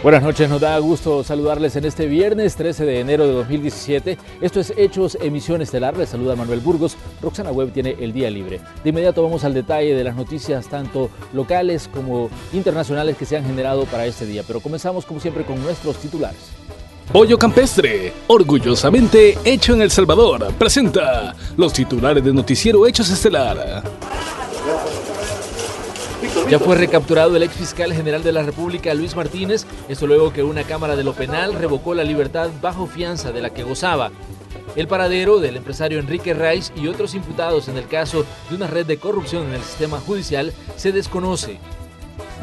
Buenas noches, nos da gusto saludarles en este viernes 13 de enero de 2017. Esto es Hechos, emisión estelar. Les saluda Manuel Burgos. Roxana Webb tiene el día libre. De inmediato vamos al detalle de las noticias tanto locales como internacionales que se han generado para este día. Pero comenzamos como siempre con nuestros titulares. Pollo Campestre, orgullosamente hecho en El Salvador, presenta los titulares de Noticiero Hechos Estelar. Ya fue recapturado el ex fiscal general de la República, Luis Martínez, esto luego que una cámara de lo penal revocó la libertad bajo fianza de la que gozaba. El paradero del empresario Enrique Reis y otros imputados en el caso de una red de corrupción en el sistema judicial se desconoce.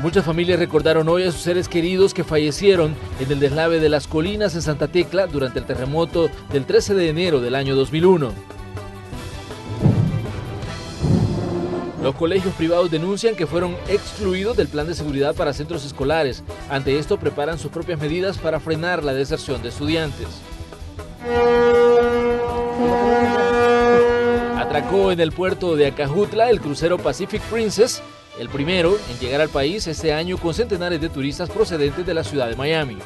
Muchas familias recordaron hoy a sus seres queridos que fallecieron en el deslave de las colinas en Santa Tecla durante el terremoto del 13 de enero del año 2001. Los colegios privados denuncian que fueron excluidos del plan de seguridad para centros escolares. Ante esto, preparan sus propias medidas para frenar la deserción de estudiantes. Atracó en el puerto de Acajutla el crucero Pacific Princess, el primero en llegar al país este año con centenares de turistas procedentes de la ciudad de Miami.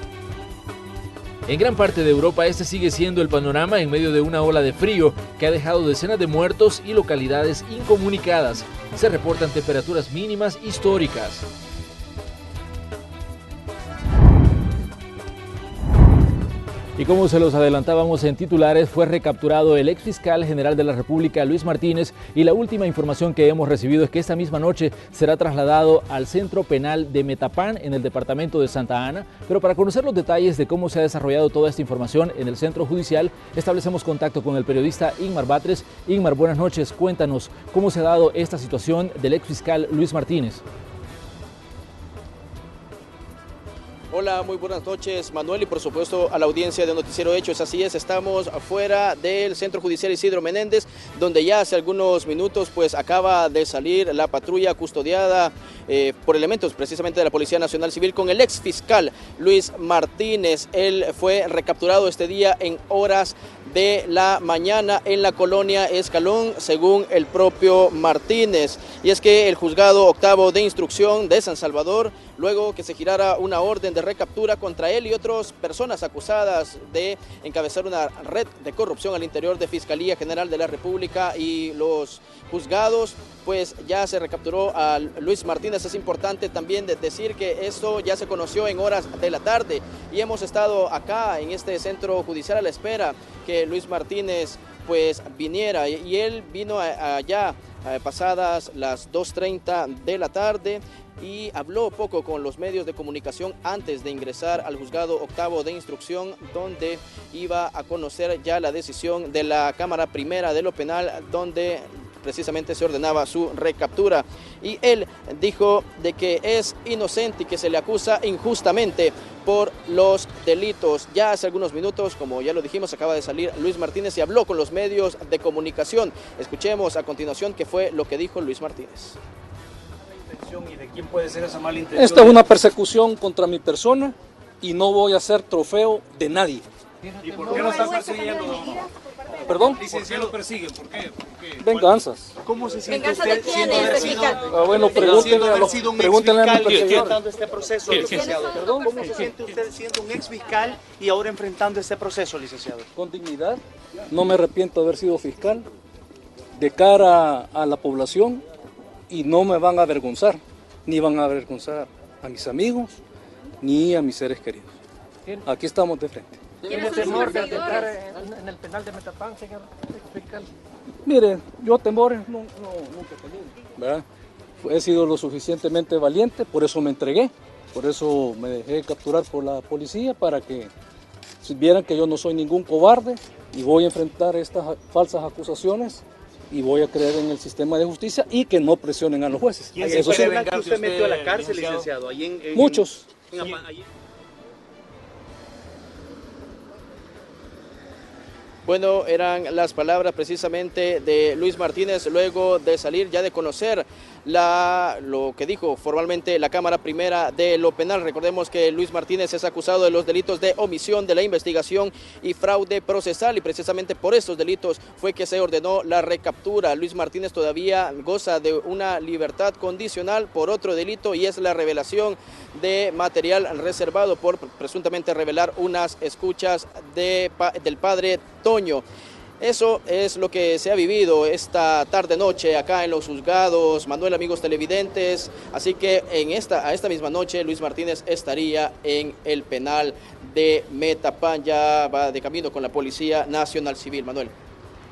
En gran parte de Europa este sigue siendo el panorama en medio de una ola de frío que ha dejado decenas de muertos y localidades incomunicadas. Se reportan temperaturas mínimas históricas. Y como se los adelantábamos en titulares, fue recapturado el ex fiscal general de la República, Luis Martínez, y la última información que hemos recibido es que esta misma noche será trasladado al Centro Penal de Metapán en el departamento de Santa Ana. Pero para conocer los detalles de cómo se ha desarrollado toda esta información en el centro judicial, establecemos contacto con el periodista Ingmar Batres. Ingmar, buenas noches. Cuéntanos cómo se ha dado esta situación del ex fiscal Luis Martínez. Hola, muy buenas noches, Manuel, y por supuesto a la audiencia de Noticiero Hechos. Así es, estamos afuera del Centro Judicial Isidro Menéndez, donde ya hace algunos minutos pues acaba de salir la patrulla custodiada por elementos precisamente de la Policía Nacional Civil con el ex fiscal Luis Martínez. Él fue recapturado este día en horas de la mañana en la colonia Escalón, según el propio Martínez. Y es que el juzgado octavo de instrucción de San Salvador, luego que se girara una orden de recaptura contra él y otras personas acusadas de encabezar una red de corrupción al interior de Fiscalía General de la República y los juzgados, pues ya se recapturó a Luis Martínez. Es importante también decir que esto ya se conoció en horas de la tarde y hemos estado acá en este centro judicial a la espera que Luis Martínez pues viniera, y él vino allá pasadas las 2:30 de la tarde y habló poco con los medios de comunicación antes de ingresar al juzgado octavo de instrucción, donde iba a conocer ya la decisión de la Cámara Primera de lo Penal, donde precisamente se ordenaba su recaptura. Y él dijo de que es inocente y que se le acusa injustamente por los delitos. Ya hace algunos minutos, como ya lo dijimos, acaba de salir Luis Martínez y habló con los medios de comunicación. Escuchemos a continuación qué fue lo que dijo Luis Martínez. ¿Y de quién puede ser esa mala intención? Esta es una persecución contra mi persona y no voy a ser trofeo de nadie. ¿Y por qué lo están persiguiendo? ¿Perdón? ¿Por qué lo persiguen? ¿Por qué? Venganzas. ¿Cómo se siente ¿Venganza de usted quién siendo es, fiscal? Bueno, pregúntenle a los pregúntenle a mi perseguidores. enfrentando este proceso, licenciado? Perdón. ¿Cómo se siente usted siendo un ex fiscal y ahora enfrentando este proceso, licenciado? Con dignidad. No me arrepiento de haber sido fiscal de cara a la población y no me van a avergonzar, ni van a avergonzar a mis amigos ni a mis seres queridos. Aquí estamos de frente. ¿Tiene temor de entrar en el penal de Metapán, señor fiscal? Mire, yo temores nunca he tenido, ¿verdad? He sido lo suficientemente valiente, por eso me entregué, por eso me dejé capturar por la policía, para que vieran que yo no soy ningún cobarde y voy a enfrentar estas falsas acusaciones y voy a creer en el sistema de justicia y que no presionen a los jueces. ¿Quién es Eso sí. que usted metió a la cárcel, licenciado? Muchos. Bueno, eran las palabras precisamente de Luis Martínez luego de salir ya de conocer lo que dijo formalmente la Cámara Primera de lo Penal. Recordemos que Luis Martínez es acusado de los delitos de omisión de la investigación y fraude procesal, y precisamente por estos delitos fue que se ordenó la recaptura. Luis Martínez todavía goza de una libertad condicional por otro delito, y es la revelación de material reservado por presuntamente revelar unas escuchas del padre Toño. Eso es lo que se ha vivido esta tarde-noche acá en los juzgados, Manuel, amigos televidentes. Así que a esta misma noche Luis Martínez estaría en el penal de Metapán. Ya va de camino con la Policía Nacional Civil, Manuel.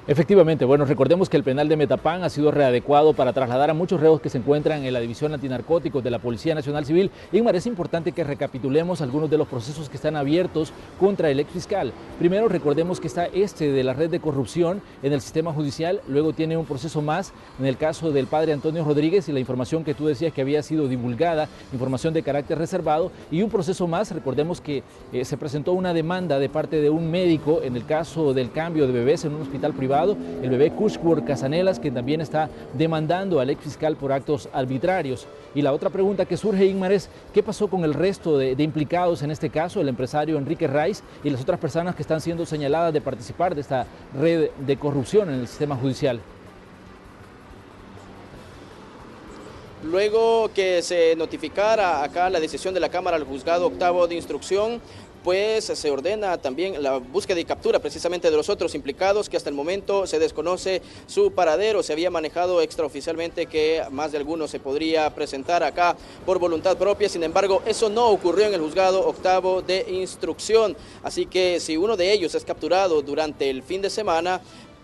Efectivamente, bueno, recordemos que el penal de Metapán ha sido readecuado para trasladar a muchos reos que se encuentran en la División Antinarcóticos de la Policía Nacional Civil. Ingmar, es importante que recapitulemos algunos de los procesos que están abiertos contra el exfiscal. Primero, recordemos que está de la red de corrupción en el sistema judicial, luego tiene un proceso más en el caso del padre Antonio Rodríguez y la información que tú decías que había sido divulgada, información de carácter reservado, y un proceso más, recordemos que se presentó una demanda de parte de un médico en el caso del cambio de bebés en un hospital privado, el bebé Cushworth Casanelas, que también está demandando al exfiscal por actos arbitrarios. Y la otra pregunta que surge, Ingmar, es ¿qué pasó con el resto de implicados en este caso, el empresario Enrique Raiz y las otras personas que están siendo señaladas de participar de esta red de corrupción en el sistema judicial? Luego que se notificara acá la decisión de la Cámara al Juzgado Octavo de Instrucción, pues se ordena también la búsqueda y captura precisamente de los otros implicados, que hasta el momento se desconoce su paradero. Se había manejado extraoficialmente que más de algunos se podría presentar acá por voluntad propia. Sin embargo, eso no ocurrió en el Juzgado Octavo de Instrucción. Así que si uno de ellos es capturado durante el fin de semana,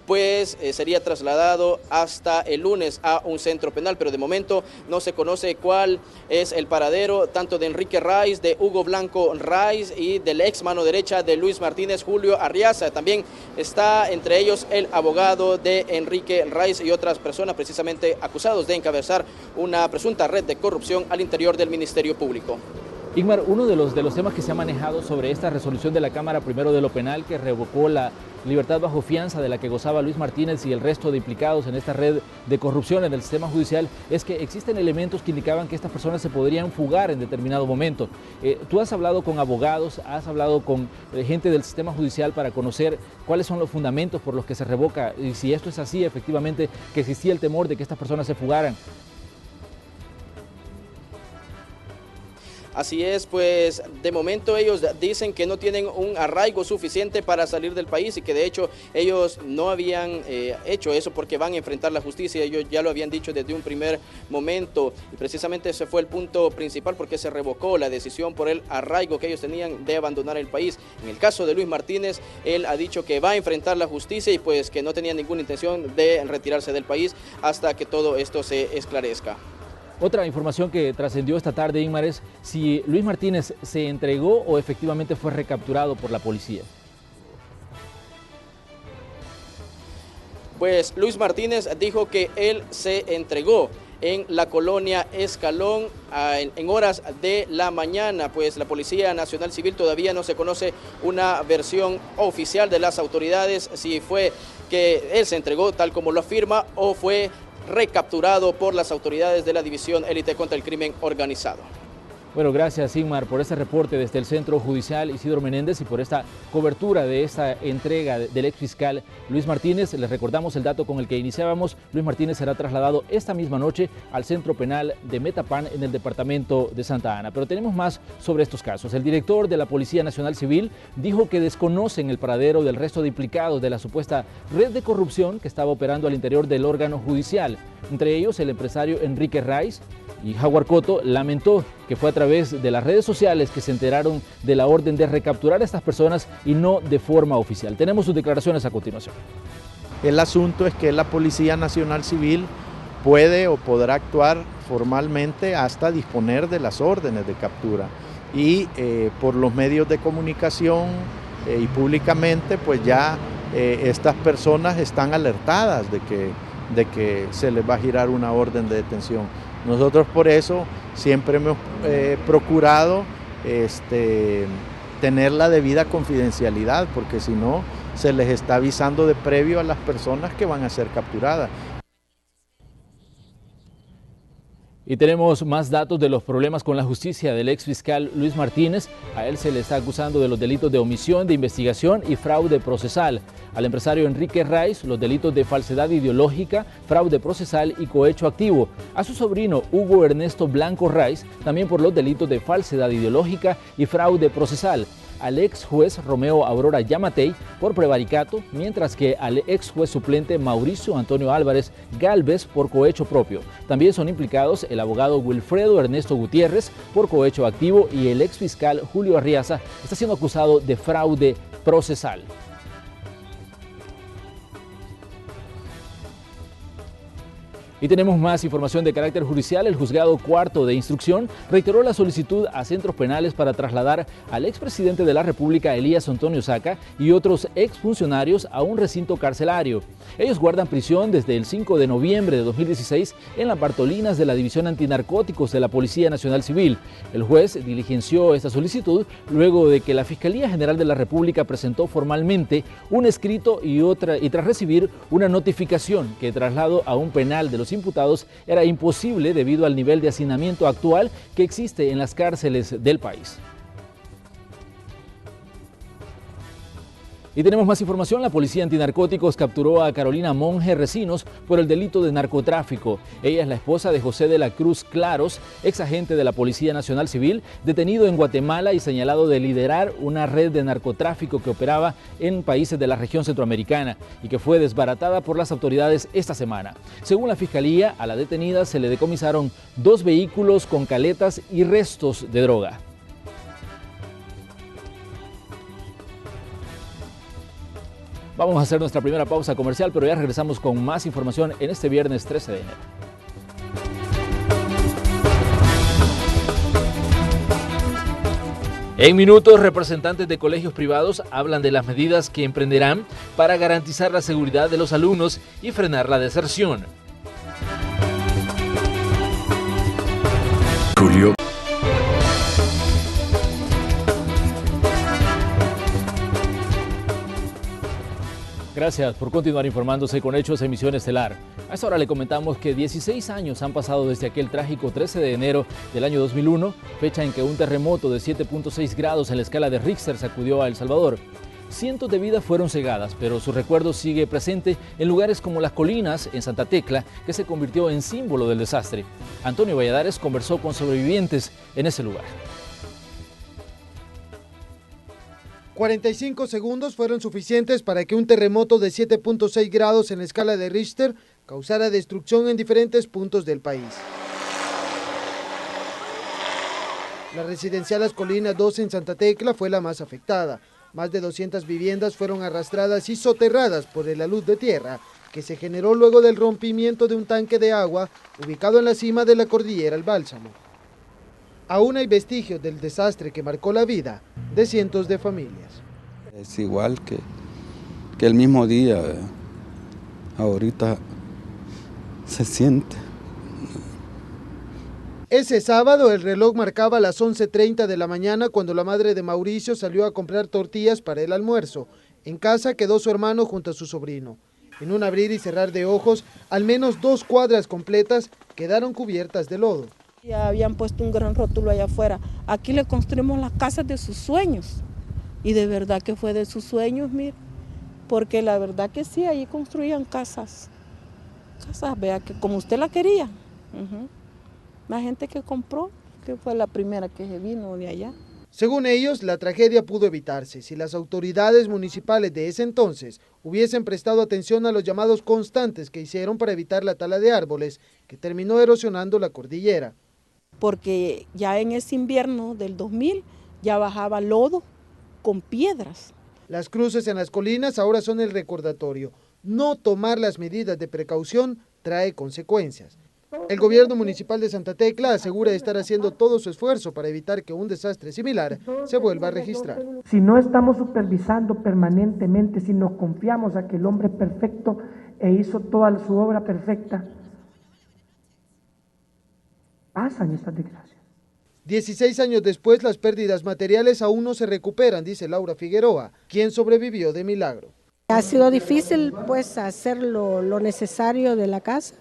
pues sería trasladado hasta el lunes a un centro penal, pero de momento no se conoce cuál es el paradero tanto de Enrique Raiz, de Hugo Blanco Raiz y del ex mano derecha de Luis Martínez, Julio Arriaza. También está entre ellos el abogado de Enrique Raiz y otras personas precisamente acusados de encabezar una presunta red de corrupción al interior del Ministerio Público. Ingmar, uno de los temas que se ha manejado sobre esta resolución de la Cámara Primero de lo Penal, que revocó la libertad bajo fianza de la que gozaba Luis Martínez y el resto de implicados en esta red de corrupción en el sistema judicial, es que existen elementos que indicaban que estas personas se podrían fugar en determinado momento. Tú has hablado con abogados, has hablado con gente del sistema judicial para conocer cuáles son los fundamentos por los que se revoca, y si esto es así, efectivamente, que existía el temor de que estas personas se fugaran. Así es, pues de momento ellos dicen que no tienen un arraigo suficiente para salir del país y que de hecho ellos no habían hecho eso porque van a enfrentar la justicia. Ellos ya lo habían dicho desde un primer momento y precisamente ese fue el punto principal porque se revocó la decisión por el arraigo que ellos tenían de abandonar el país. En el caso de Luis Martínez, él ha dicho que va a enfrentar la justicia y pues que no tenía ninguna intención de retirarse del país hasta que todo esto se esclarezca. Otra información que trascendió esta tarde, Ingmar, es si Luis Martínez se entregó o efectivamente fue recapturado por la policía. Pues Luis Martínez dijo que él se entregó en la colonia Escalón en horas de la mañana. Pues la Policía Nacional Civil todavía no se conoce una versión oficial de las autoridades si fue que él se entregó tal como lo afirma o fue recapturado por las autoridades de la División Élite contra el Crimen Organizado. Bueno, gracias, Ingmar, por este reporte desde el Centro Judicial Isidro Menéndez y por esta cobertura de esta entrega del exfiscal Luis Martínez. Les recordamos el dato con el que iniciábamos. Luis Martínez será trasladado esta misma noche al Centro Penal de Metapán en el departamento de Santa Ana. Pero tenemos más sobre estos casos. El director de la Policía Nacional Civil dijo que desconocen el paradero del resto de implicados de la supuesta red de corrupción que estaba operando al interior del órgano judicial. Entre ellos, el empresario Enrique Raiz, y Jaguar Coto lamentó que fue a través de las redes sociales que se enteraron de la orden de recapturar a estas personas y no de forma oficial. Tenemos sus declaraciones a continuación. El asunto es que la Policía Nacional Civil puede o podrá actuar formalmente hasta disponer de las órdenes de captura y por los medios de comunicación y públicamente pues ya estas personas están alertadas de que se les va a girar una orden de detención. Nosotros por eso siempre hemos procurado tener la debida confidencialidad, porque si no se les está avisando de previo a las personas que van a ser capturadas. Y tenemos más datos de los problemas con la justicia del ex fiscal Luis Martínez. A él se le está acusando de los delitos de omisión de investigación y fraude procesal. Al empresario Enrique Raiz, los delitos de falsedad ideológica, fraude procesal y cohecho activo. A su sobrino Hugo Ernesto Blanco Raiz, también por los delitos de falsedad ideológica y fraude procesal. Al ex juez Romeo Aurora Yamatei por prevaricato, mientras que al ex juez suplente Mauricio Antonio Álvarez Gálvez por cohecho propio. También son implicados el abogado Wilfredo Ernesto Gutiérrez por cohecho activo y el ex fiscal Julio Arriaza está siendo acusado de fraude procesal. Y tenemos más información de carácter judicial. El juzgado cuarto de instrucción reiteró la solicitud a centros penales para trasladar al expresidente de la República, Elías Antonio Saca, y otros exfuncionarios a un recinto carcelario. Ellos guardan prisión desde el 5 de noviembre de 2016 en las Bartolinas de la División Antinarcóticos de la Policía Nacional Civil. El juez diligenció esta solicitud luego de que la Fiscalía General de la República presentó formalmente un escrito y tras recibir una notificación que traslado a un penal de los imputados era imposible debido al nivel de hacinamiento actual que existe en las cárceles del país. Y tenemos más información. La Policía Antinarcóticos capturó a Carolina Monge Recinos por el delito de narcotráfico. Ella es la esposa de José de la Cruz Claros, ex agente de la Policía Nacional Civil, detenido en Guatemala y señalado de liderar una red de narcotráfico que operaba en países de la región centroamericana y que fue desbaratada por las autoridades esta semana. Según la Fiscalía, a la detenida se le decomisaron 2 vehículos con caletas y restos de droga. Vamos a hacer nuestra primera pausa comercial, pero ya regresamos con más información en este viernes 13 de enero. En minutos, representantes de colegios privados hablan de las medidas que emprenderán para garantizar la seguridad de los alumnos y frenar la deserción. Julio. Gracias por continuar informándose con Hechos Emisión Estelar. A esta hora le comentamos que 16 años han pasado desde aquel trágico 13 de enero del año 2001, fecha en que un terremoto de 7.6 grados en la escala de Richter sacudió a El Salvador. Cientos de vidas fueron cegadas, pero su recuerdo sigue presente en lugares como Las Colinas, en Santa Tecla, que se convirtió en símbolo del desastre. Antonio Valladares conversó con sobrevivientes en ese lugar. 45 segundos fueron suficientes para que un terremoto de 7.6 grados en la escala de Richter causara destrucción en diferentes puntos del país. La residencial Las Colinas 2 en Santa Tecla fue la más afectada. Más de 200 viviendas fueron arrastradas y soterradas por la luz de tierra que se generó luego del rompimiento de un tanque de agua ubicado en la cima de la cordillera El Bálsamo. Aún hay vestigios del desastre que marcó la vida de cientos de familias. Es igual que el mismo día, ahorita se siente. Ese sábado el reloj marcaba las 11:30 de la mañana cuando la madre de Mauricio salió a comprar tortillas para el almuerzo. En casa quedó su hermano junto a su sobrino. En un abrir y cerrar de ojos, al menos 2 cuadras completas quedaron cubiertas de lodo. Ya habían puesto un gran rótulo allá afuera. Aquí le construimos las casas de sus sueños. Y de verdad que fue de sus sueños, mire. Porque la verdad que sí, ahí construían casas. Casas, vea, que como usted la quería. La gente que compró, que fue la primera que se vino de allá. Según ellos, la tragedia pudo evitarse si las autoridades municipales de ese entonces hubiesen prestado atención a los llamados constantes que hicieron para evitar la tala de árboles que terminó erosionando la cordillera. Porque ya en ese invierno del 2000 ya bajaba lodo con piedras. Las cruces en Las Colinas ahora son el recordatorio. No tomar las medidas de precaución trae consecuencias. El gobierno municipal de Santa Tecla asegura estar haciendo todo su esfuerzo para evitar que un desastre similar se vuelva a registrar. Si no estamos supervisando permanentemente, si nos confiamos a que el hombre es perfecto e hizo toda su obra perfecta, pasan estas desgracias. 16 años después, las pérdidas materiales aún no se recuperan, dice Laura Figueroa, quien sobrevivió de milagro. Ha sido difícil pues hacer lo necesario de la casa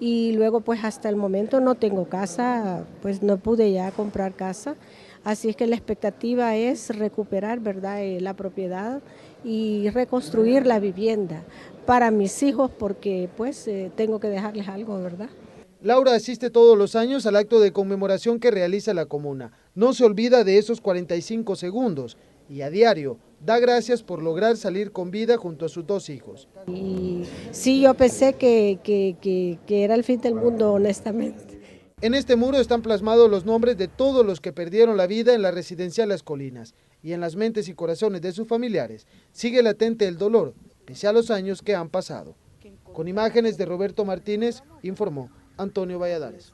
y luego pues hasta el momento no tengo casa, pues no pude ya comprar casa, así es que la expectativa es recuperar, ¿verdad?, la propiedad y reconstruir la vivienda para mis hijos porque pues tengo que dejarles algo, ¿verdad? Laura asiste todos los años al acto de conmemoración que realiza la comuna. No se olvida de esos 45 segundos y a diario da gracias por lograr salir con vida junto a sus 2 hijos. Y sí, yo pensé que era el fin del mundo, honestamente. En este muro están plasmados los nombres de todos los que perdieron la vida en la residencial Las Colinas y en las mentes y corazones de sus familiares sigue latente el dolor, pese a los años que han pasado. Con imágenes de Roberto Martínez, informó Antonio Valladares.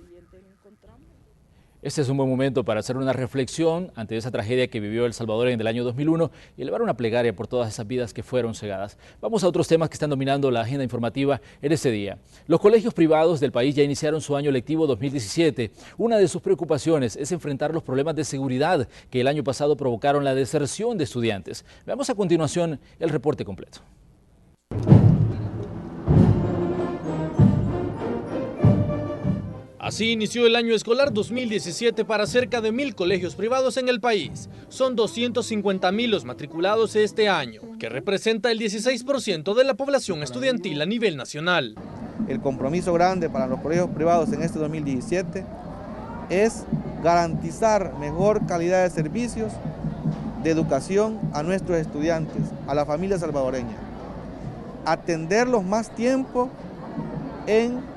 Este es un buen momento para hacer una reflexión ante esa tragedia que vivió El Salvador en el año 2001 y elevar una plegaria por todas esas vidas que fueron cegadas. Vamos a otros temas que están dominando la agenda informativa en este día. Los colegios privados del país ya iniciaron su año lectivo 2017. Una de sus preocupaciones es enfrentar los problemas de seguridad que el año pasado provocaron la deserción de estudiantes. Veamos a continuación el reporte completo. Así inició el año escolar 2017 para cerca de 1.000 colegios privados en el país. Son 250.000 los matriculados este año, que representa el 16% de la población estudiantil a nivel nacional. El compromiso grande para los colegios privados en este 2017 es garantizar mejor calidad de servicios de educación a nuestros estudiantes, a la familia salvadoreña. Atenderlos más tiempo en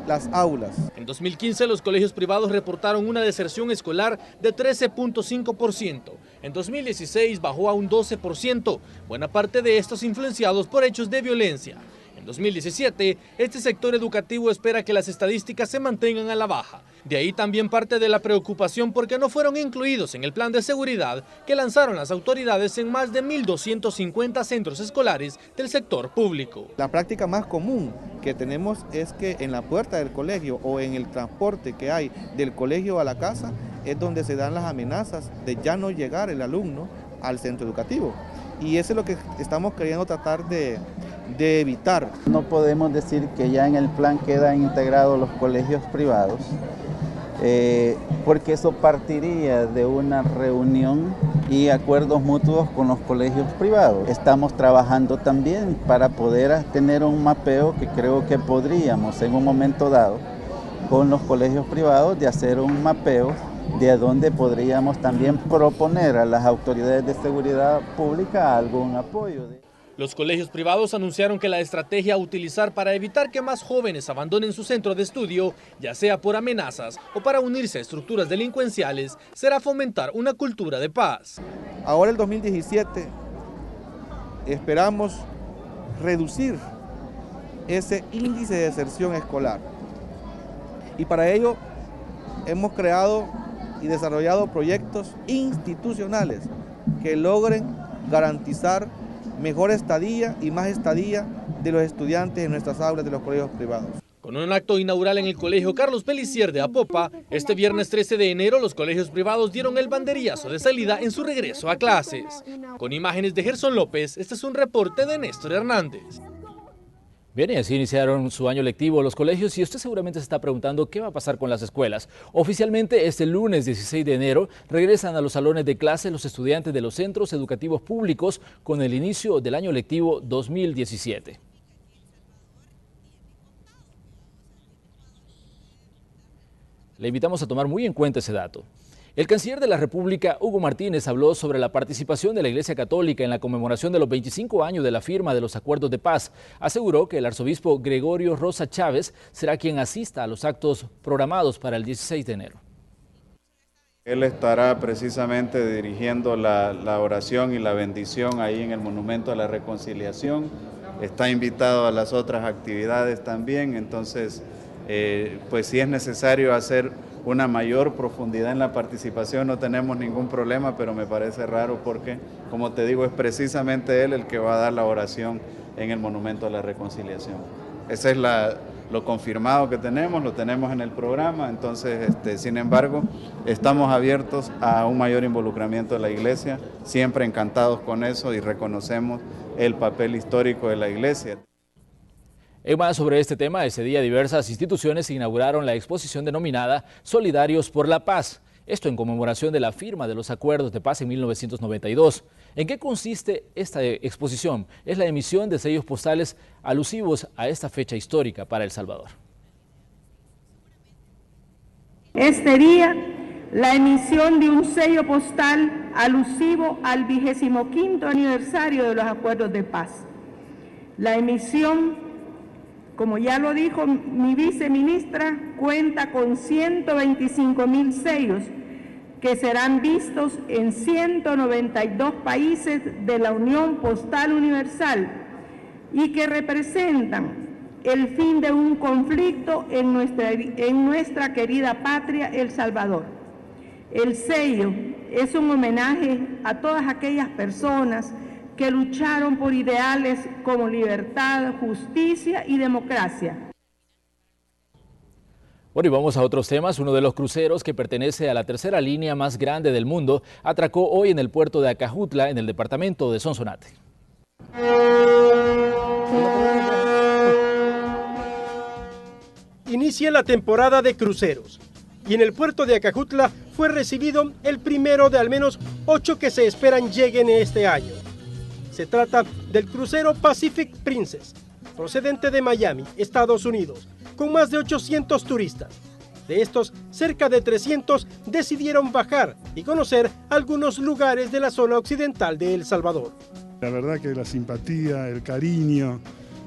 las aulas. En 2015 los colegios privados reportaron una deserción escolar de 13.5%. En 2016 bajó a un 12%, buena parte de estos influenciados por hechos de violencia. En 2017, este sector educativo espera que las estadísticas se mantengan a la baja. De ahí también parte de la preocupación porque no fueron incluidos en el plan de seguridad que lanzaron las autoridades en más de 1.250 centros escolares del sector público. La práctica más común que tenemos es que en la puerta del colegio o en el transporte que hay del colegio a la casa es donde se dan las amenazas de ya no llegar el alumno al centro educativo. Y eso es lo que estamos queriendo tratar de evitar. No podemos decir que ya en el plan quedan integrados los colegios privados, porque eso partiría de una reunión y acuerdos mutuos con los colegios privados. Estamos trabajando también para poder tener un mapeo que creo que podríamos en un momento dado con los colegios privados de hacer un mapeo de dónde podríamos también proponer a las autoridades de seguridad pública algún apoyo. Los colegios privados anunciaron que la estrategia a utilizar para evitar que más jóvenes abandonen su centro de estudio, ya sea por amenazas o para unirse a estructuras delincuenciales, será fomentar una cultura de paz. Ahora el 2017 esperamos reducir ese índice de deserción escolar y para ello hemos creado y desarrollado proyectos institucionales que logren garantizar mejor estadía y más estadía de los estudiantes en nuestras aulas de los colegios privados. Con un acto inaugural en el Colegio Carlos Pelicier de Apopa, este viernes 13 de enero los colegios privados dieron el banderillazo de salida en su regreso a clases. Con imágenes de Gerson López, este es un reporte de Néstor Hernández. Bien, y así iniciaron su año lectivo los colegios y usted seguramente se está preguntando qué va a pasar con las escuelas. Oficialmente este lunes 16 de enero regresan a los salones de clase los estudiantes de los centros educativos públicos con el inicio del año lectivo 2017. Le invitamos a tomar muy en cuenta ese dato. El canciller de la República, Hugo Martínez, habló sobre la participación de la Iglesia Católica en la conmemoración de los 25 años de la firma de los acuerdos de paz. Aseguró que el arzobispo Gregorio Rosa Chávez será quien asista a los actos programados para el 16 de enero. Él estará precisamente dirigiendo la oración y la bendición ahí en el Monumento a la Reconciliación. Está invitado a las otras actividades también, entonces pues si es necesario hacer una mayor profundidad en la participación, no tenemos ningún problema, pero me parece raro porque, como te digo, es precisamente él el que va a dar la oración en el Monumento a la Reconciliación. Ese es lo confirmado que tenemos, lo tenemos en el programa, entonces, sin embargo, estamos abiertos a un mayor involucramiento de la Iglesia, siempre encantados con eso y reconocemos el papel histórico de la Iglesia. En más sobre este tema, ese día diversas instituciones inauguraron la exposición denominada Solidarios por la Paz. Esto en conmemoración de la firma de los acuerdos de paz en 1992. ¿En qué consiste esta exposición? Es la emisión de sellos postales alusivos a esta fecha histórica para El Salvador. Este día, la emisión de un sello postal alusivo al 25º aniversario de los acuerdos de paz. La emisión, como ya lo dijo mi viceministra, cuenta con 125.000 sellos que serán vistos en 192 países de la Unión Postal Universal y que representan el fin de un conflicto en nuestra querida patria, El Salvador. El sello es un homenaje a todas aquellas personas que lucharon por ideales como libertad, justicia y democracia. Bueno, y vamos a otros temas. Uno de los cruceros que pertenece a la tercera línea más grande del mundo atracó hoy en el puerto de Acajutla, en el departamento de Sonsonate. Inicia la temporada de cruceros y en el puerto de Acajutla fue recibido el primero de al menos 8 que se esperan lleguen este año. Se trata del crucero Pacific Princess, procedente de Miami, Estados Unidos, con más de 800 turistas. De estos, cerca de 300 decidieron bajar y conocer algunos lugares de la zona occidental de El Salvador. La verdad que la simpatía, el cariño,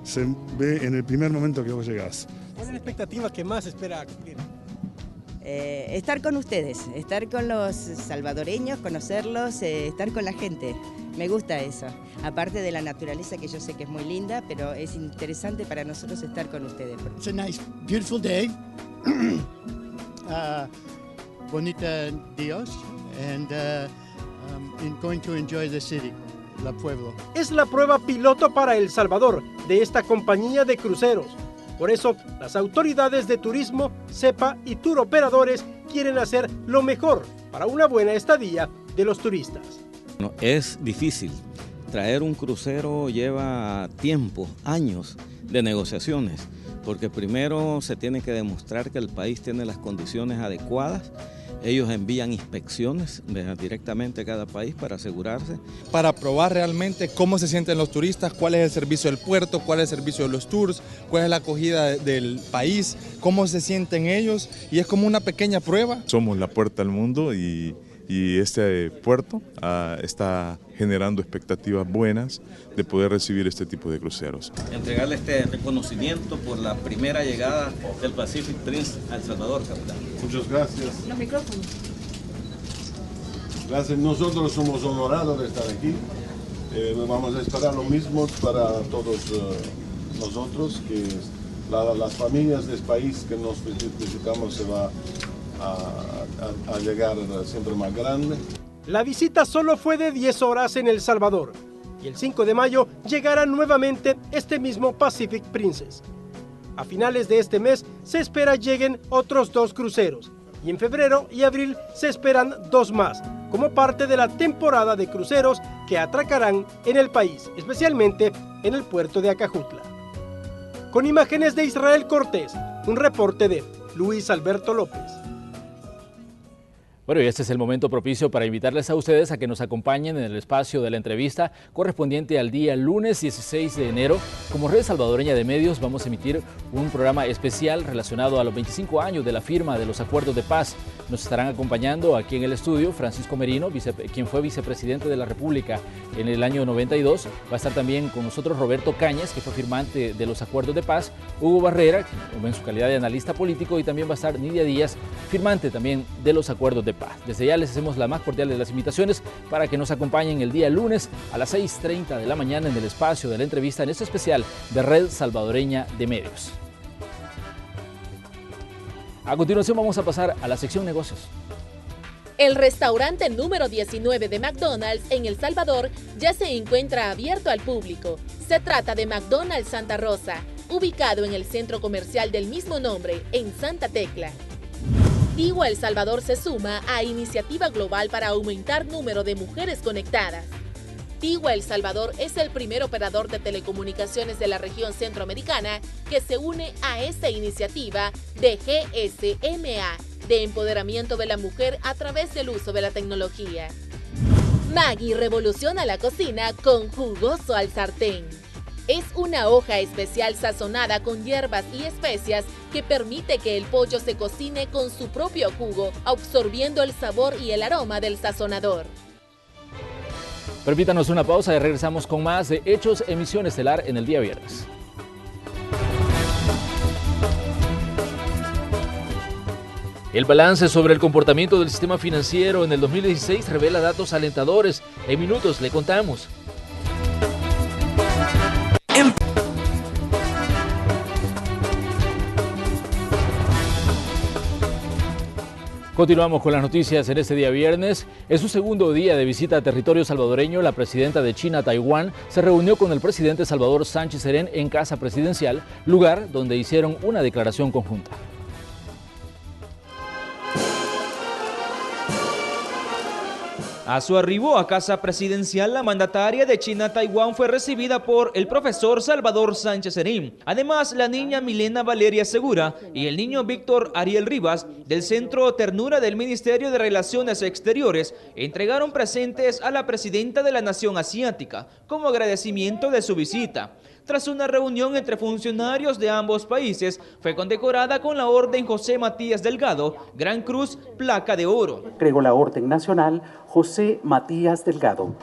se ve en el primer momento que vos llegás. ¿Cuál es la expectativa que más espera cumplir? Estar con ustedes, estar con los salvadoreños, conocerlos, estar con la gente. Me gusta eso. Aparte de la naturaleza, que yo sé que es muy linda, pero es interesante para nosotros estar con ustedes. It's a nice, beautiful day. Bonita días, and going to enjoy the city, la pueblo. Es la prueba piloto para El Salvador de esta compañía de cruceros. Por eso, las autoridades de turismo, CEPA y tour operadores quieren hacer lo mejor para una buena estadía de los turistas. No, es difícil. Traer un crucero lleva tiempo, años de negociaciones, porque primero se tiene que demostrar que el país tiene las condiciones adecuadas. Ellos envían inspecciones directamente a cada país para asegurarse. Para probar realmente cómo se sienten los turistas, cuál es el servicio del puerto, cuál es el servicio de los tours, cuál es la acogida del país, cómo se sienten ellos, y es como una pequeña prueba. Somos la puerta al mundo y este puerto está generando expectativas buenas de poder recibir este tipo de cruceros. Entregarle este reconocimiento por la primera llegada del Pacific Prince a El Salvador, capitán. Muchas gracias. Los micrófonos. Gracias, nosotros somos honorados de estar aquí. Vamos a esperar lo mismo para todos nosotros, que las familias del país que nos visitamos se va a llegar siempre más grande. La visita solo fue de 10 horas en El Salvador y el 5 de mayo llegará nuevamente este mismo Pacific Princess. A finales de este mes se espera lleguen otros 2 cruceros y en febrero y abril se esperan 2 más como parte de la temporada de cruceros que atracarán en el país, especialmente en el puerto de Acajutla. Con imágenes de Israel Cortés, un reporte de Luis Alberto López. Bueno, y este es el momento propicio para invitarles a ustedes a que nos acompañen en el espacio de la entrevista correspondiente al día lunes 16 de enero. Como Red Salvadoreña de Medios vamos a emitir un programa especial relacionado a los 25 años de la firma de los acuerdos de paz. Nos estarán acompañando aquí en el estudio Francisco Merino, quien fue vicepresidente de la República en el año 92. Va a estar también con nosotros Roberto Cañas, que fue firmante de los acuerdos de paz, Hugo Barrera, en su calidad de analista político, y también va a estar Nidia Díaz, firmante también de los acuerdos de paz. Desde ya les hacemos la más cordial de las invitaciones para que nos acompañen el día lunes a las 6:30 de la mañana en el espacio de la entrevista en este especial de Red Salvadoreña de Medios. A continuación vamos a pasar a la sección negocios. El restaurante número 19 de McDonald's en El Salvador ya se encuentra abierto al público. Se trata de McDonald's Santa Rosa, ubicado en el centro comercial del mismo nombre, en Santa Tecla. Tigo El Salvador se suma a iniciativa global para aumentar número de mujeres conectadas. Tigo El Salvador es el primer operador de telecomunicaciones de la región centroamericana que se une a esta iniciativa de GSMA, de empoderamiento de la mujer a través del uso de la tecnología. Maggi revoluciona la cocina con jugoso al sartén. Es una hoja especial sazonada con hierbas y especias que permite que el pollo se cocine con su propio jugo, absorbiendo el sabor y el aroma del sazonador. Permítanos una pausa y regresamos con más de Hechos, emisión estelar en el día viernes. El balance sobre el comportamiento del sistema financiero en el 2016 revela datos alentadores. En minutos le contamos. Continuamos con las noticias en este día viernes. En su segundo día de visita a territorio salvadoreño, la presidenta de China, Taiwán, se reunió con el presidente Salvador Sánchez Serén en Casa Presidencial, lugar donde hicieron una declaración conjunta. A su arribo a Casa Presidencial, la mandataria de China-Taiwán fue recibida por el profesor Salvador Sánchez Serén. Además, la niña Milena Valeria Segura y el niño Víctor Ariel Rivas, del Centro Ternura del Ministerio de Relaciones Exteriores, entregaron presentes a la presidenta de la Nación Asiática como agradecimiento de su visita. Tras una reunión entre funcionarios de ambos países, fue condecorada con la Orden José Matías Delgado, Gran Cruz, Placa de Oro. Entregó la Orden Nacional José Matías Delgado.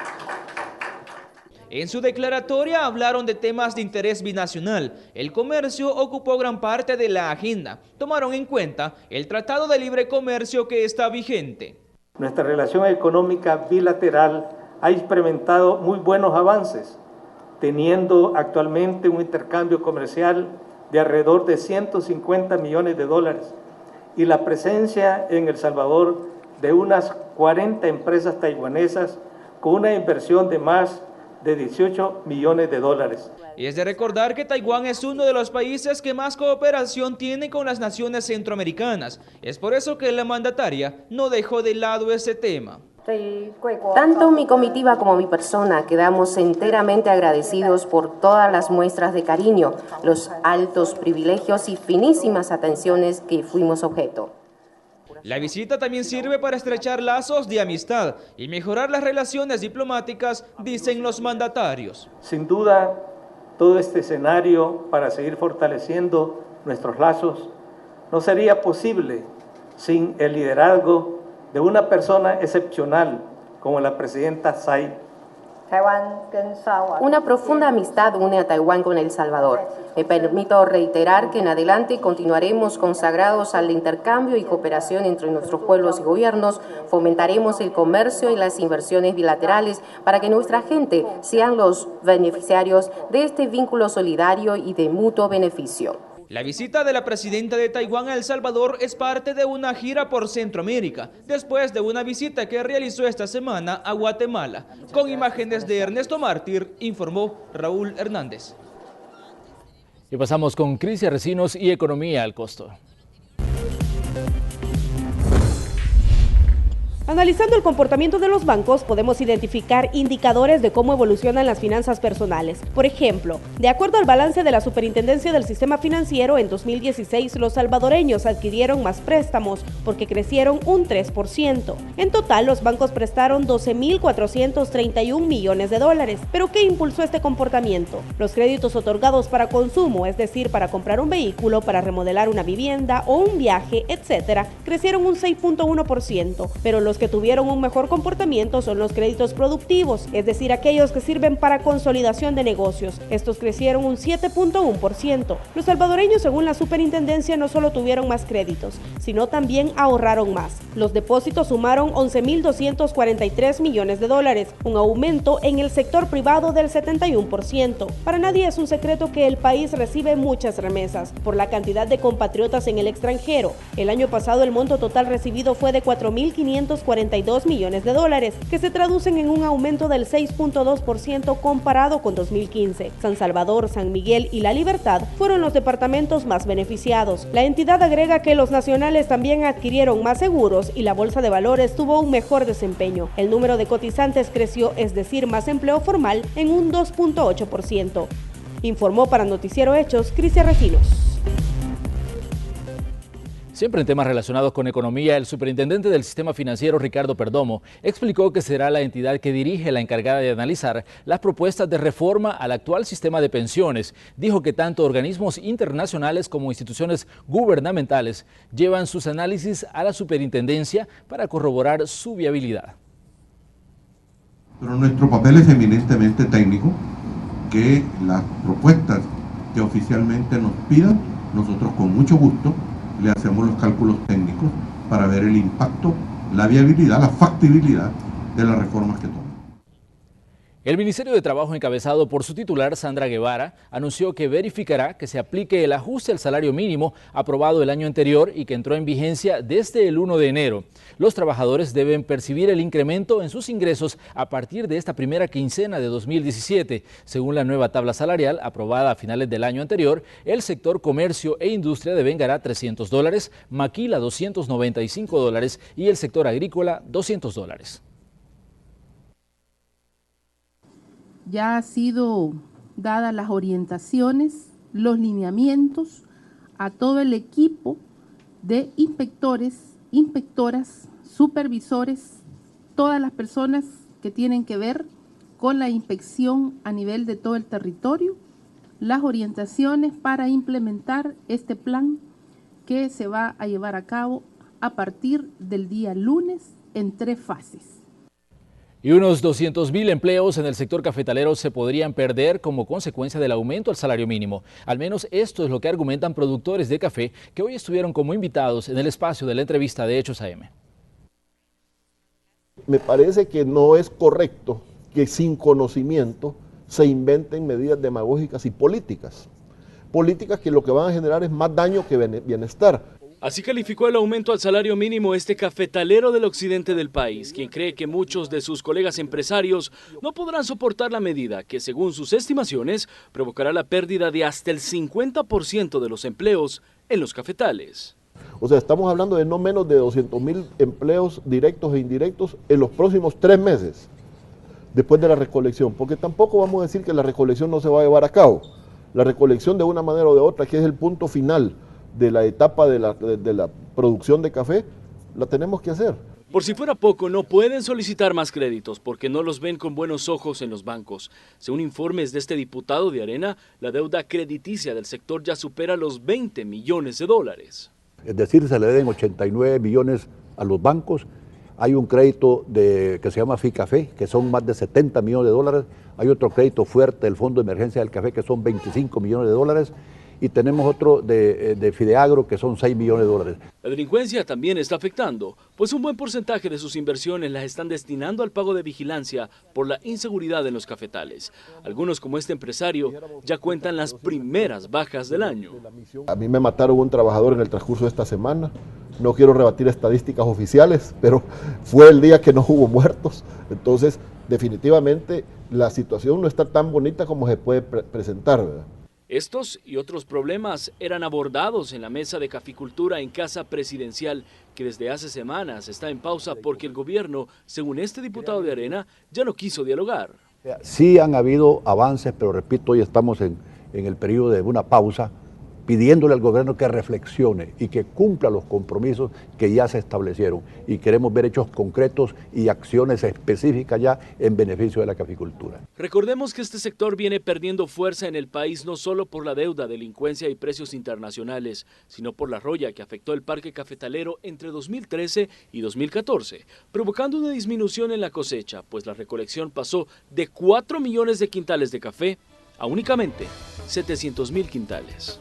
En su declaratoria hablaron de temas de interés binacional. El comercio ocupó gran parte de la agenda. Tomaron en cuenta el Tratado de Libre Comercio que está vigente. Nuestra relación económica bilateral ha experimentado muy buenos avances, teniendo actualmente un intercambio comercial de alrededor de 150 millones de dólares y la presencia en El Salvador de unas 40 empresas taiwanesas con una inversión de más de 18 millones de dólares. Y es de recordar que Taiwán es uno de los países que más cooperación tiene con las naciones centroamericanas. Es por eso que la mandataria no dejó de lado ese tema. Tanto mi comitiva como mi persona quedamos enteramente agradecidos por todas las muestras de cariño, los altos privilegios y finísimas atenciones que fuimos objeto. La visita también sirve para estrechar lazos de amistad y mejorar las relaciones diplomáticas, dicen los mandatarios. Sin duda, todo este escenario para seguir fortaleciendo nuestros lazos no sería posible sin el liderazgo de una persona excepcional como la presidenta Tsai. Una profunda amistad une a Taiwán con El Salvador. Me permito reiterar que en adelante continuaremos consagrados al intercambio y cooperación entre nuestros pueblos y gobiernos, fomentaremos el comercio y las inversiones bilaterales para que nuestra gente sean los beneficiarios de este vínculo solidario y de mutuo beneficio. La visita de la presidenta de Taiwán a El Salvador es parte de una gira por Centroamérica, después de una visita que realizó esta semana a Guatemala. Con imágenes de Ernesto Mártir, informó Raúl Hernández. Y pasamos con Crisia Recinos y Economía al Costo. Analizando el comportamiento de los bancos, podemos identificar indicadores de cómo evolucionan las finanzas personales. Por ejemplo, de acuerdo al balance de la Superintendencia del Sistema Financiero, en 2016 los salvadoreños adquirieron más préstamos porque crecieron un 3%. En total, los bancos prestaron 12.431 millones de dólares. ¿Pero qué impulsó este comportamiento? Los créditos otorgados para consumo, es decir, para comprar un vehículo, para remodelar una vivienda o un viaje, etc., crecieron un 6.1%, pero los que tuvieron un mejor comportamiento son los créditos productivos, es decir, aquellos que sirven para consolidación de negocios. Estos crecieron un 7.1%. Los salvadoreños, según la superintendencia, no solo tuvieron más créditos, sino también ahorraron más. Los depósitos sumaron 11.243 millones de dólares, un aumento en el sector privado del 71%. Para nadie es un secreto que el país recibe muchas remesas por la cantidad de compatriotas en el extranjero. El año pasado el monto total recibido fue de 4.514 $42 millones, que se traducen en un aumento del 6.2% comparado con 2015. San Salvador, San Miguel y La Libertad fueron los departamentos más beneficiados. La entidad agrega que los nacionales también adquirieron más seguros y la bolsa de valores tuvo un mejor desempeño. El número de cotizantes creció, es decir, más empleo formal, en un 2.8%. Informó para Noticiero Hechos, Crisia Recinos. Siempre en temas relacionados con economía, el superintendente del sistema financiero, Ricardo Perdomo, explicó que será la entidad que dirige la encargada de analizar las propuestas de reforma al actual sistema de pensiones. Dijo que tanto organismos internacionales como instituciones gubernamentales llevan sus análisis a la superintendencia para corroborar su viabilidad. Pero nuestro papel es eminentemente técnico, que las propuestas que oficialmente nos pidan, nosotros con mucho gusto le hacemos los cálculos técnicos para ver el impacto, la viabilidad, la factibilidad de las reformas que toman. El Ministerio de Trabajo, encabezado por su titular, Sandra Guevara, anunció que verificará que se aplique el ajuste al salario mínimo aprobado el año anterior y que entró en vigencia desde el 1 de enero. Los trabajadores deben percibir el incremento en sus ingresos a partir de esta primera quincena de 2017. Según la nueva tabla salarial aprobada a finales del año anterior, el sector comercio e industria devengará $300, maquila $295 y el sector agrícola $200. Ya ha sido dadas las orientaciones, los lineamientos a todo el equipo de inspectores, inspectoras, supervisores, todas las personas que tienen que ver con la inspección a nivel de todo el territorio, las orientaciones para implementar este plan que se va a llevar a cabo a partir del día lunes en 3 fases. Y unos 200.000 empleos en el sector cafetalero se podrían perder como consecuencia del aumento al salario mínimo. Al menos esto es lo que argumentan productores de café que hoy estuvieron como invitados en el espacio de la entrevista de Hechos AM. Me parece que no es correcto que sin conocimiento se inventen medidas demagógicas y políticas. Políticas que lo que van a generar es más daño que bienestar. Así calificó el aumento al salario mínimo este cafetalero del occidente del país, quien cree que muchos de sus colegas empresarios no podrán soportar la medida que, según sus estimaciones, provocará la pérdida de hasta el 50% de los empleos en los cafetales. O sea, estamos hablando de no menos de 200.000 empleos directos e indirectos en los próximos 3 meses, después de la recolección, porque tampoco vamos a decir que la recolección no se va a llevar a cabo. La recolección de una manera o de otra, que es el punto final de la etapa de la producción de café, la tenemos que hacer. Por si fuera poco, no pueden solicitar más créditos porque no los ven con buenos ojos en los bancos. Según informes de este diputado de Arena, la deuda crediticia del sector ya supera los $20 millones. Es decir, se le deben 89 millones a los bancos. Hay un crédito que se llama FICAFE, que son más de $70 millones. Hay otro crédito fuerte del Fondo de Emergencia del Café, que son $25 millones. Y tenemos otro de Fideagro, que son $6 millones. La delincuencia también está afectando, pues un buen porcentaje de sus inversiones las están destinando al pago de vigilancia por la inseguridad en los cafetales. Algunos, como este empresario, ya cuentan las primeras bajas del año. A mí me mataron un trabajador en el transcurso de esta semana. No quiero rebatir estadísticas oficiales, pero fue el día que no hubo muertos. Entonces, definitivamente, la situación no está tan bonita como se puede presentar, ¿verdad? Estos y otros problemas eran abordados en la mesa de caficultura en Casa Presidencial, que desde hace semanas está en pausa porque el gobierno, según este diputado de Arena, ya no quiso dialogar. Sí han habido avances, pero repito, hoy estamos en el periodo de una pausa, pidiéndole al gobierno que reflexione y que cumpla los compromisos que ya se establecieron. Y queremos ver hechos concretos y acciones específicas ya en beneficio de la caficultura. Recordemos que este sector viene perdiendo fuerza en el país no solo por la deuda, delincuencia y precios internacionales, sino por la roya que afectó el parque cafetalero entre 2013 y 2014, provocando una disminución en la cosecha, pues la recolección pasó de 4 millones de quintales de café a únicamente 700.000 quintales.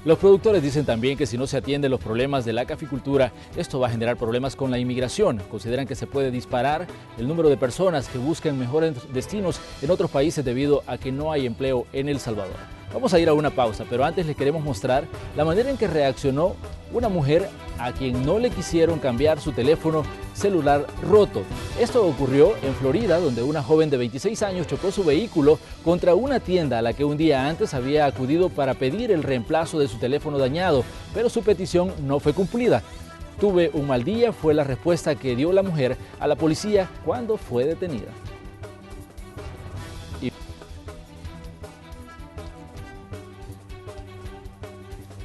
Los productores dicen también que si no se atienden los problemas de la caficultura, esto va a generar problemas con la inmigración. Consideran que se puede disparar el número de personas que buscan mejores destinos en otros países debido a que no hay empleo en El Salvador. Vamos a ir a una pausa, pero antes les queremos mostrar la manera en que reaccionó una mujer a quien no le quisieron cambiar su teléfono celular roto. Esto ocurrió en Florida, donde una joven de 26 años chocó su vehículo contra una tienda a la que un día antes había acudido para pedir el reemplazo de su teléfono dañado, pero su petición no fue cumplida. Tuve un mal día, fue la respuesta que dio la mujer a la policía cuando fue detenida.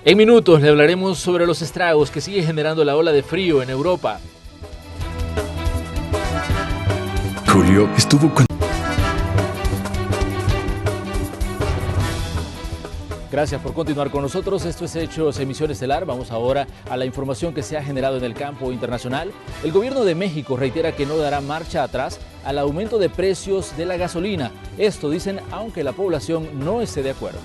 En minutos le hablaremos sobre los estragos que sigue generando la ola de frío en Europa. Julio estuvo con... Gracias por continuar con nosotros. Esto es Hechos Emisión Estelar. Vamos ahora a la información que se ha generado en el campo internacional. El gobierno de México reitera que no dará marcha atrás al aumento de precios de la gasolina. Esto dicen aunque la población no esté de acuerdo.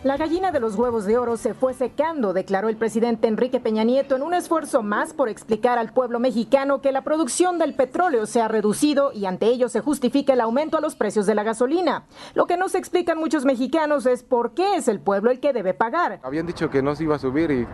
La gallina de los huevos de oro se fue secando, declaró el presidente Enrique Peña Nieto en un esfuerzo más por explicar al pueblo mexicano que la producción del petróleo se ha reducido y ante ello se justifica el aumento a los precios de la gasolina. Lo que no se explican muchos mexicanos es por qué es el pueblo el que debe pagar. Habían dicho que no se iba a subir y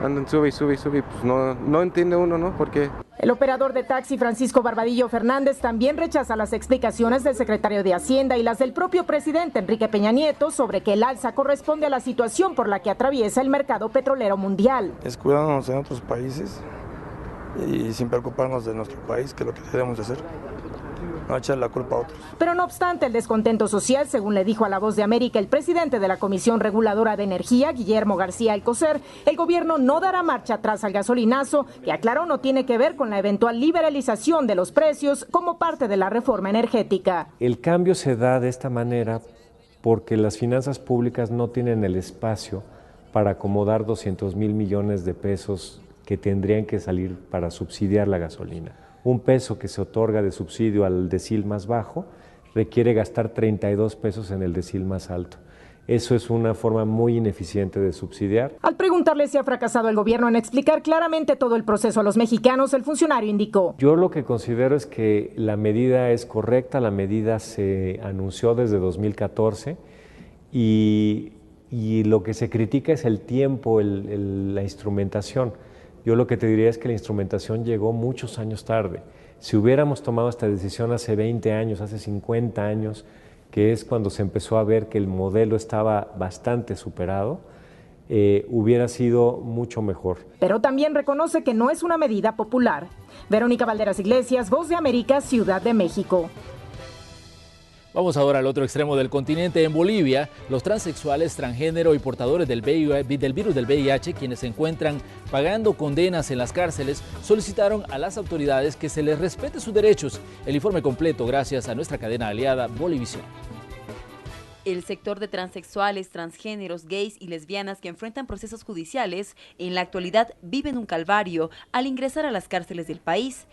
andan sube, pues no entiende uno, ¿no? ¿Por qué? El operador de taxi Francisco Barbadillo Fernández también rechaza las explicaciones del secretario de Hacienda y las del propio presidente Enrique Peña Nieto sobre que el alza corresponde a la situación por la que atraviesa el mercado petrolero mundial. Es cuidarnos en otros países y sin preocuparnos de nuestro país, que es lo que debemos de hacer. No echar la culpa a otros. Pero no obstante el descontento social, según le dijo a La Voz de América el presidente de la Comisión Reguladora de Energía, Guillermo García Alcocer, el gobierno no dará marcha atrás al gasolinazo, que aclaró no tiene que ver con la eventual liberalización de los precios como parte de la reforma energética. El cambio se da de esta manera porque las finanzas públicas no tienen el espacio para acomodar 200,000 millones de pesos que tendrían que salir para subsidiar la gasolina. Un peso que se otorga de subsidio al decil más bajo requiere gastar 32 pesos en el decil más alto. Eso es una forma muy ineficiente de subsidiar. Al preguntarle si ha fracasado el gobierno en explicar claramente todo el proceso a los mexicanos, el funcionario indicó: yo lo que considero es que la medida es correcta, la medida se anunció desde 2014 y lo que se critica es el tiempo, la instrumentación. Yo lo que te diría es que la instrumentación llegó muchos años tarde. Si hubiéramos tomado esta decisión hace 20 años, hace 50 años, que es cuando se empezó a ver que el modelo estaba bastante superado, hubiera sido mucho mejor. Pero también reconoce que no es una medida popular. Verónica Valderas Iglesias, Voz de América, Ciudad de México. Vamos ahora al otro extremo del continente. En Bolivia, los transexuales, transgénero y portadores del virus del VIH, quienes se encuentran pagando condenas en las cárceles, solicitaron a las autoridades que se les respete sus derechos. El informe completo gracias a nuestra cadena aliada Bolivisión. El sector de transexuales, transgéneros, gays y lesbianas que enfrentan procesos judiciales en la actualidad viven un calvario al ingresar a las cárceles del país.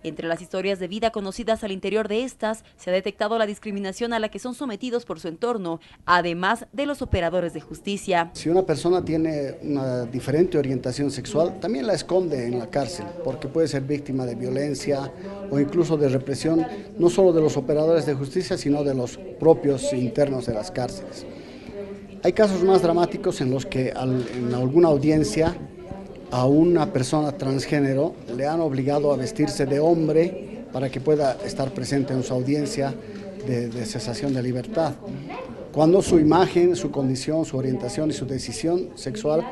Entre las historias de vida conocidas al interior de estas, se ha detectado la discriminación a la que son sometidos por su entorno, además de los operadores de justicia. Si una persona tiene una diferente orientación sexual, también la esconde en la cárcel, porque puede ser víctima de violencia o incluso de represión, no solo de los operadores de justicia, sino de los propios internos de las cárceles. Hay casos más dramáticos en los que en alguna audiencia a una persona transgénero le han obligado a vestirse de hombre para que pueda estar presente en su audiencia de cesación de libertad, cuando su imagen, su condición, su orientación y su decisión sexual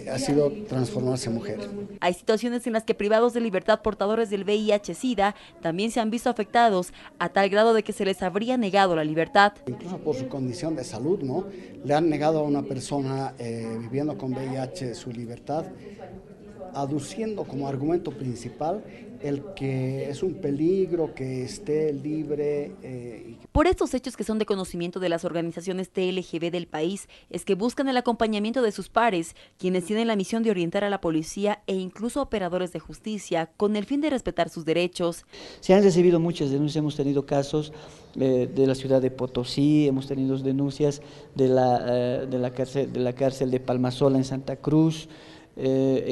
ha sido transformarse en mujer. Hay situaciones en las que privados de libertad portadores del VIH-Sida también se han visto afectados a tal grado de que se les habría negado la libertad. Incluso por su condición de salud, ¿no? Le han negado a una persona viviendo con VIH su libertad, aduciendo como argumento principal el que es un peligro que esté libre. Por estos hechos que son de conocimiento de las organizaciones TLGB del país, es que buscan el acompañamiento de sus pares, quienes tienen la misión de orientar a la policía e incluso operadores de justicia, con el fin de respetar sus derechos. Se han recibido muchas denuncias, hemos tenido casos de la ciudad de Potosí, hemos tenido denuncias de la cárcel de Palmasola en Santa Cruz,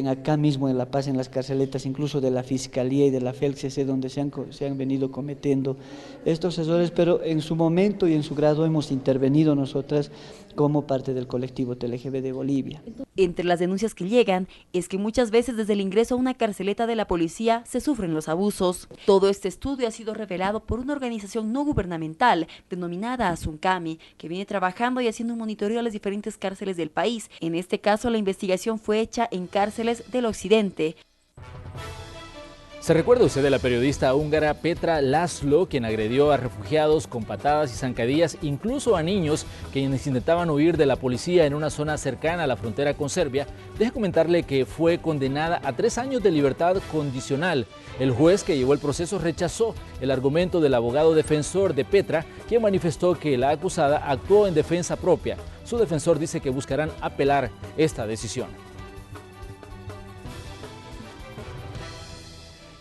acá mismo en La Paz, en las carceletas, incluso de la Fiscalía y de la FELCC, donde se han venido cometiendo estos errores, pero en su momento y en su grado hemos intervenido nosotras como parte del colectivo TLGB de Bolivia. Entre las denuncias que llegan es que muchas veces desde el ingreso a una carceleta de la policía se sufren los abusos. Todo este estudio ha sido revelado por una organización no gubernamental denominada Asuncami, que viene trabajando y haciendo un monitoreo a las diferentes cárceles del país. En este caso, la investigación fue hecha en cárceles del occidente. ¿Se recuerda usted de la periodista húngara Petra László, quien agredió a refugiados con patadas y zancadillas, incluso a niños quienes intentaban huir de la policía en una zona cercana a la frontera con Serbia? Deje comentarle que fue condenada a 3 años de libertad condicional. El juez que llevó el proceso rechazó el argumento del abogado defensor de Petra, quien manifestó que la acusada actuó en defensa propia. Su defensor dice que buscarán apelar esta decisión.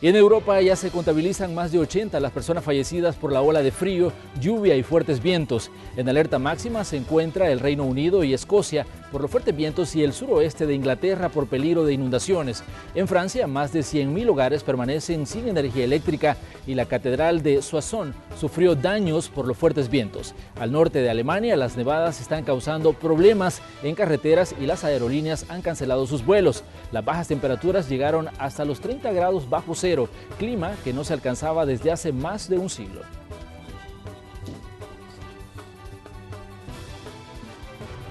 Y en Europa ya se contabilizan más de 80 las personas fallecidas por la ola de frío, lluvia y fuertes vientos. En alerta máxima se encuentra el Reino Unido y Escocia por los fuertes vientos y el suroeste de Inglaterra por peligro de inundaciones. En Francia, más de 100.000 hogares permanecen sin energía eléctrica y la catedral de Soissons sufrió daños por los fuertes vientos. Al norte de Alemania, las nevadas están causando problemas en carreteras y las aerolíneas han cancelado sus vuelos. Las bajas temperaturas llegaron hasta los 30 grados bajo cero, clima que no se alcanzaba desde hace más de un siglo.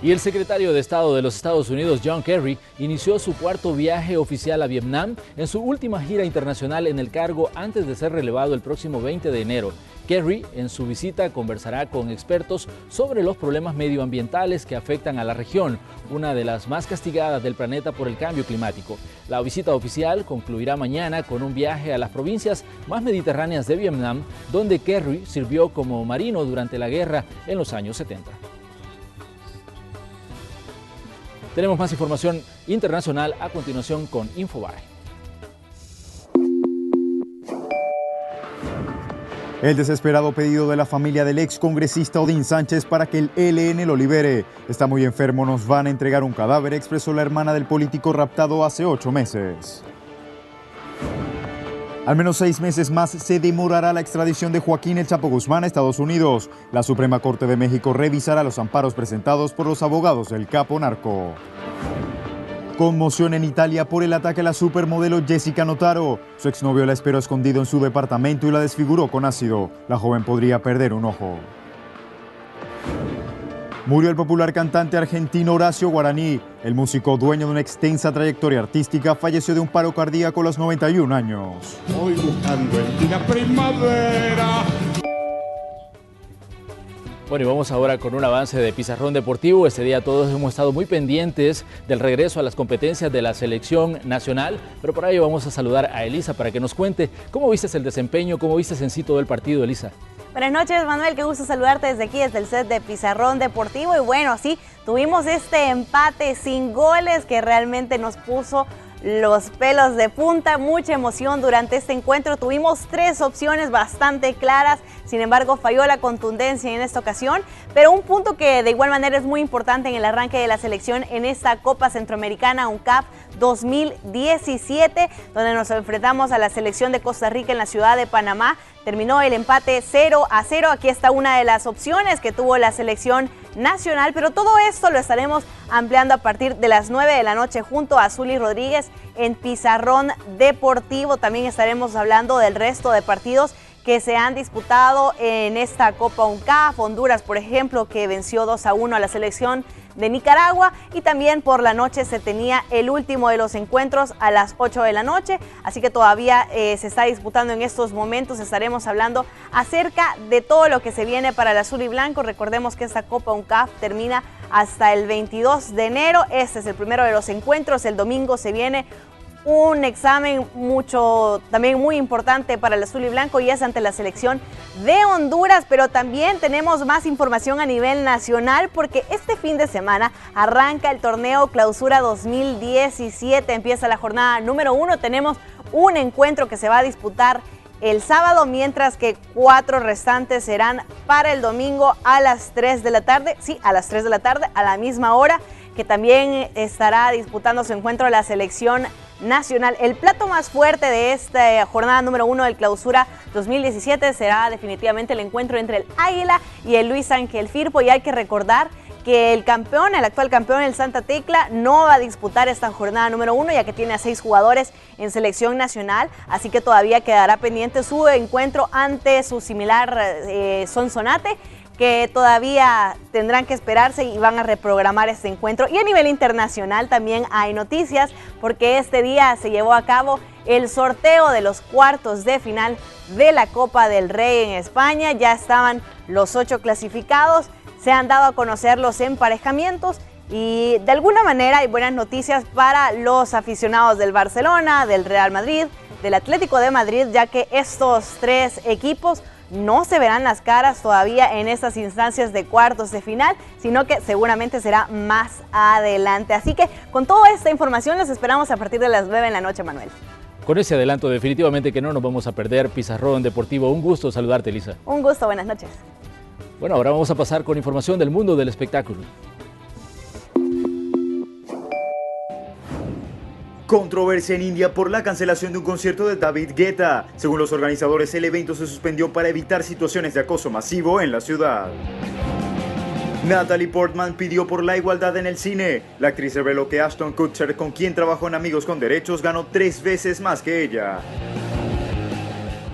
Y el secretario de Estado de los Estados Unidos, John Kerry, inició su 4º viaje oficial a Vietnam en su última gira internacional en el cargo antes de ser relevado el próximo 20 de enero. Kerry, en su visita, conversará con expertos sobre los problemas medioambientales que afectan a la región, una de las más castigadas del planeta por el cambio climático. La visita oficial concluirá mañana con un viaje a las provincias más mediterráneas de Vietnam, donde Kerry sirvió como marino durante la guerra en los años 70. Tenemos más información internacional a continuación con Infobae. El desesperado pedido de la familia del excongresista Odín Sánchez para que el ELN lo libere. Está muy enfermo, nos van a entregar un cadáver, expresó la hermana del político raptado hace 8 meses. Al menos 6 meses más se demorará la extradición de Joaquín El Chapo Guzmán a Estados Unidos. La Suprema Corte de México revisará los amparos presentados por los abogados del capo narco. Conmoción en Italia por el ataque a la supermodelo Jessica Notaro. Su exnovio la esperó escondido en su departamento y la desfiguró con ácido. La joven podría perder un ojo. Murió el popular cantante argentino Horacio Guaraní. El músico, dueño de una extensa trayectoria artística, falleció de un paro cardíaco a los 91 años. Voy buscando en ti la primavera. Bueno, y vamos ahora con un avance de Pizarrón Deportivo. Este día todos hemos estado muy pendientes del regreso a las competencias de la selección nacional, pero por ello vamos a saludar a Elisa para que nos cuente cómo viste el desempeño, cómo viste en sí todo el partido, Elisa. Buenas noches, Manuel, qué gusto saludarte desde aquí, desde el set de Pizarrón Deportivo. Y bueno, sí, tuvimos este empate sin goles que realmente nos puso los pelos de punta, mucha emoción durante este encuentro. Tuvimos 3 opciones bastante claras, sin embargo falló la contundencia en esta ocasión, pero un punto que de igual manera es muy importante en el arranque de la selección en esta Copa Centroamericana UNCAF 2017, donde nos enfrentamos a la selección de Costa Rica en la ciudad de Panamá. Terminó el empate 0-0, aquí está una de las opciones que tuvo la selección nacional, pero todo esto lo estaremos ampliando a partir de las 9 de la noche junto a Zuli Rodríguez en Pizarrón Deportivo. También estaremos hablando del resto de partidos que se han disputado en esta Copa UNCAF. Honduras, por ejemplo, que venció 2-1 a la selección de Nicaragua, y también por la noche se tenía el último de los encuentros a las 8 de la noche, así que todavía se está disputando en estos momentos. Estaremos hablando acerca de todo lo que se viene para el azul y blanco. Recordemos que esta Copa UNCAF termina hasta el 22 de enero, este es el primero de los encuentros. El domingo se viene un examen también muy importante para el azul y blanco, y es ante la selección de Honduras, pero también tenemos más información a nivel nacional porque este fin de semana arranca el torneo Clausura 2017, empieza la jornada número 1, tenemos un encuentro que se va a disputar el sábado, mientras que 4 restantes serán para el domingo a las 3 de la tarde, sí, a las 3 de la tarde, a la misma hora que también estará disputando su encuentro la selección nacional. El plato más fuerte de esta jornada número 1 del Clausura 2017 será definitivamente el encuentro entre el Águila y el Luis Ángel Firpo, y hay que recordar que el actual campeón, el Santa Tecla, no va a disputar esta jornada número 1, ya que tiene a 6 jugadores en selección nacional, así que todavía quedará pendiente su encuentro ante su similar Sonsonate, que todavía tendrán que esperarse y van a reprogramar este encuentro. Y a nivel internacional también hay noticias, porque este día se llevó a cabo el sorteo de los cuartos de final de la Copa del Rey en España. Ya estaban los 8 clasificados, se han dado a conocer los emparejamientos y de alguna manera hay buenas noticias para los aficionados del Barcelona, del Real Madrid, del Atlético de Madrid, ya que estos 3 equipos no se verán las caras todavía en estas instancias de cuartos de final, sino que seguramente será más adelante. Así que con toda esta información los esperamos a partir de las 9 de la noche, Manuel. Con ese adelanto definitivamente que no nos vamos a perder Pizarrón Deportivo. Un gusto saludarte, Elisa. Un gusto, buenas noches. Bueno, ahora vamos a pasar con información del mundo del espectáculo. Controversia en India por la cancelación de un concierto de David Guetta. Según los organizadores, el evento se suspendió para evitar situaciones de acoso masivo en la ciudad. Natalie Portman pidió por la igualdad en el cine. La actriz reveló que Ashton Kutcher, con quien trabajó en Amigos con Derechos, ganó 3 veces más que ella.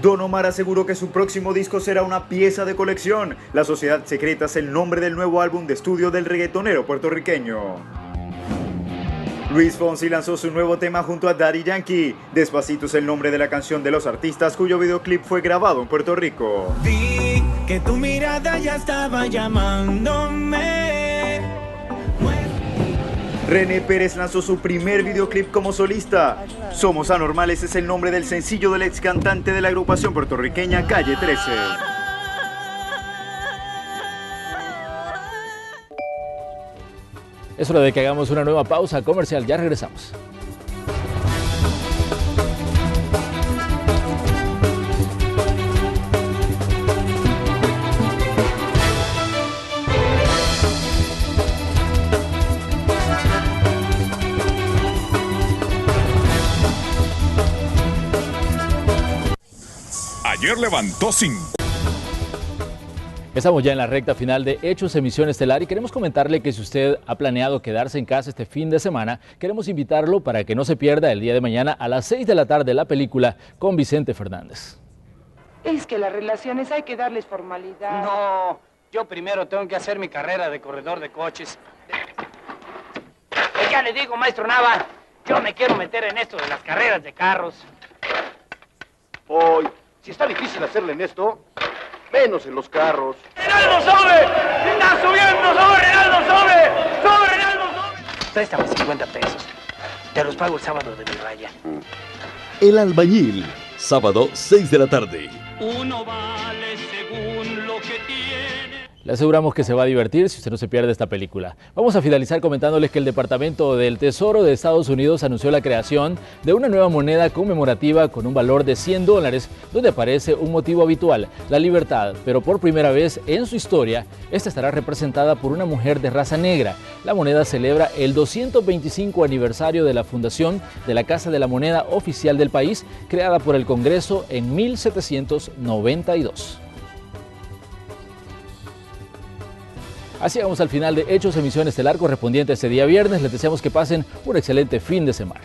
Don Omar aseguró que su próximo disco será una pieza de colección. La Sociedad Secreta es el nombre del nuevo álbum de estudio del reggaetonero puertorriqueño. Luis Fonsi lanzó su nuevo tema junto a Daddy Yankee. Despacito es el nombre de la canción de los artistas, cuyo videoclip fue grabado en Puerto Rico. Vi que tu mirada ya estaba llamándome. René Pérez lanzó su primer videoclip como solista. Somos Anormales es el nombre del sencillo del ex cantante de la agrupación puertorriqueña Calle 13. Es hora de que hagamos una nueva pausa comercial. Ya regresamos. Ayer levantó 5. Estamos ya en la recta final de Hechos Emisión Estelar y queremos comentarle que si usted ha planeado quedarse en casa este fin de semana, queremos invitarlo para que no se pierda el día de mañana a las 6 de la tarde la película con Vicente Fernández. Es que las relaciones hay que darles formalidad. No, yo primero tengo que hacer mi carrera de corredor de coches. Pues ya le digo, maestro Nava, yo me quiero meter en esto de las carreras de carros. Hoy, si está difícil hacerle en esto, menos en los carros. ¡Reinaldo Sobe! ¡Está subiendo! ¡Sobe, Reinaldo Sobe! ¡Sobe, Reinaldo Sobe! Préstame 50 pesos. Te los pago el sábado de mi raya. El Albañil, sábado 6 de la tarde. Uno vale según lo que tiene. Le aseguramos que se va a divertir si usted no se pierde esta película. Vamos a finalizar comentándoles que el Departamento del Tesoro de Estados Unidos anunció la creación de una nueva moneda conmemorativa con un valor de $100, donde aparece un motivo habitual, la libertad, pero por primera vez en su historia, esta estará representada por una mujer de raza negra. La moneda celebra el 225 aniversario de la fundación de la Casa de la Moneda Oficial del país, creada por el Congreso en 1792. Así llegamos al final de Hechos Emisión Estelar correspondiente a este día viernes. Les deseamos que pasen un excelente fin de semana.